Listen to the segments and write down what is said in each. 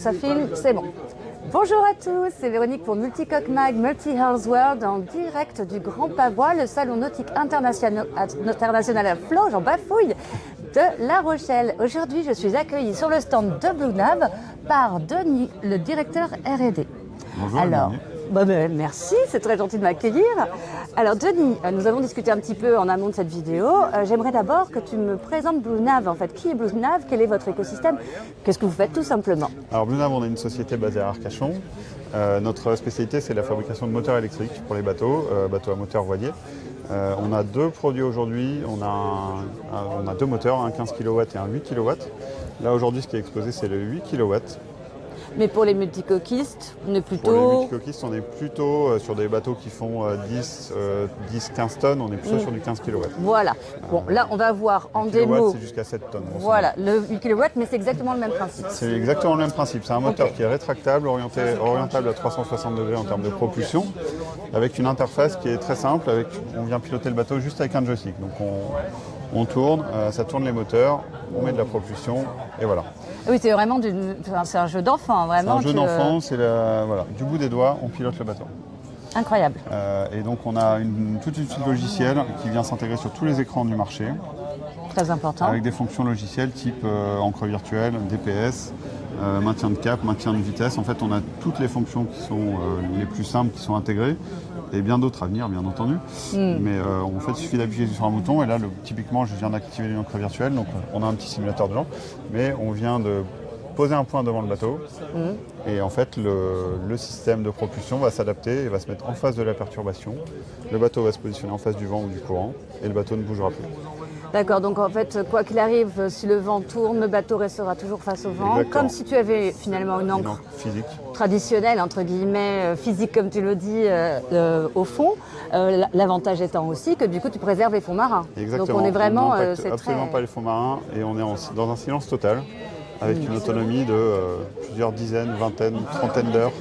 Ça filme, c'est bon. Bonjour à tous, c'est Véronique pour Multicoque Mag, Multi-Hulls World en direct du Grand Pavois, le salon nautique international à flot, j'en bafouille, de La Rochelle. Aujourd'hui, je suis accueillie sur le stand de Blue Nav par Denis, le directeur R&D. Bonjour. Alors, merci, c'est très gentil de m'accueillir. Alors Denis, nous avons discuté un petit peu en amont de cette vidéo. J'aimerais d'abord que tu me présentes Blue Nav. En fait, qui est Blue Nav? Quel est votre écosystème? Qu'est-ce que vous faites tout simplement? Alors Blue Nav, on est une société basée à Arcachon. Notre spécialité, c'est la fabrication de moteurs électriques pour les bateaux, bateaux à moteur voilier. On a deux produits aujourd'hui. On a deux moteurs, un 15 kW et un 8 kW. Là aujourd'hui, ce qui est exposé, c'est le 8 kW. Mais pour les multicoquistes, on est plutôt... Pour les multicoquistes, on est plutôt sur des bateaux qui font 10-15 tonnes, on est plutôt sur du 15 kW. Voilà. Bon, là, on va voir en démo... C'est jusqu'à 7 tonnes. Voilà, le 8 kW, mais c'est exactement le même principe. C'est exactement le même principe. C'est un moteur qui est rétractable, orientable à 360 degrés en termes de propulsion, avec une interface qui est très simple. On vient piloter le bateau juste avec un joystick. Donc on tourne, ça tourne les moteurs, on met de la propulsion, et voilà. Oui, c'est vraiment c'est un jeu d'enfant, vraiment. C'est un jeu d'enfant, c'est du bout des doigts, on pilote le bateau. Incroyable. Et donc on a toute une suite logicielle qui vient s'intégrer sur tous les écrans du marché. Très important. Avec des fonctions logicielles type encre virtuelle, DPS, maintien de cap, maintien de vitesse. En fait, on a toutes les fonctions qui sont les plus simples qui sont intégrées. Et bien d'autres à venir, bien entendu. Mais en fait, il suffit d'appuyer sur un bouton. Et là, typiquement, je viens d'activer l'encre virtuelle. Donc, on a un petit simulateur de genre. Mais on vient de poser un point devant le bateau. Et en fait, le système de propulsion va s'adapter et va se mettre en face de la perturbation. Le bateau va se positionner en face du vent ou du courant. Et le bateau ne bougera plus. D'accord, donc en fait, quoi qu'il arrive, si le vent tourne, le bateau restera toujours face au vent. Exactement. Comme si tu avais finalement une encre physique. Traditionnelle, entre guillemets, physique comme tu le dis, au fond. L'avantage étant aussi que du coup, tu préserves les fonds marins. Exactement. Donc on est vraiment... on n'impacte absolument pas les fonds marins et on est dans un silence total. Avec une autonomie de plusieurs dizaines, vingtaines, trentaines d'heures.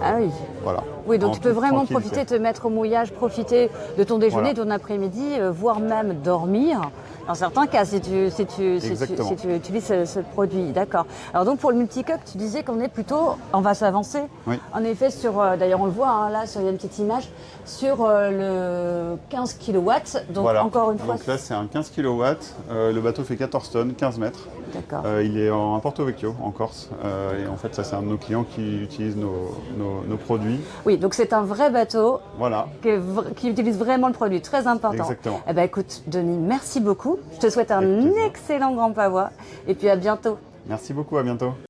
Ah oui. Voilà. Oui, donc tu peux vraiment profiter, te mettre au mouillage, profiter de ton déjeuner, de ton après-midi, voire même dormir. Dans certains cas, si tu utilises ce produit, d'accord. Alors donc pour le multicoque, tu disais on va s'avancer. Oui. En effet, d'ailleurs on le voit là, il y a une petite image, sur le 15 kW. Donc voilà. encore une fois. Donc là c'est un 15 kW, le bateau fait 14 tonnes, 15 mètres. D'accord. Il est en Porto Vecchio, en Corse. Et en fait, ça c'est un de nos clients qui utilise nos produits. Oui, donc c'est un vrai bateau voilà. qui utilise vraiment le produit, très important. Exactement. Eh ben, écoute, Denis, merci beaucoup. Je te souhaite un excellent Grand Pavois et puis à bientôt. Merci beaucoup, à bientôt.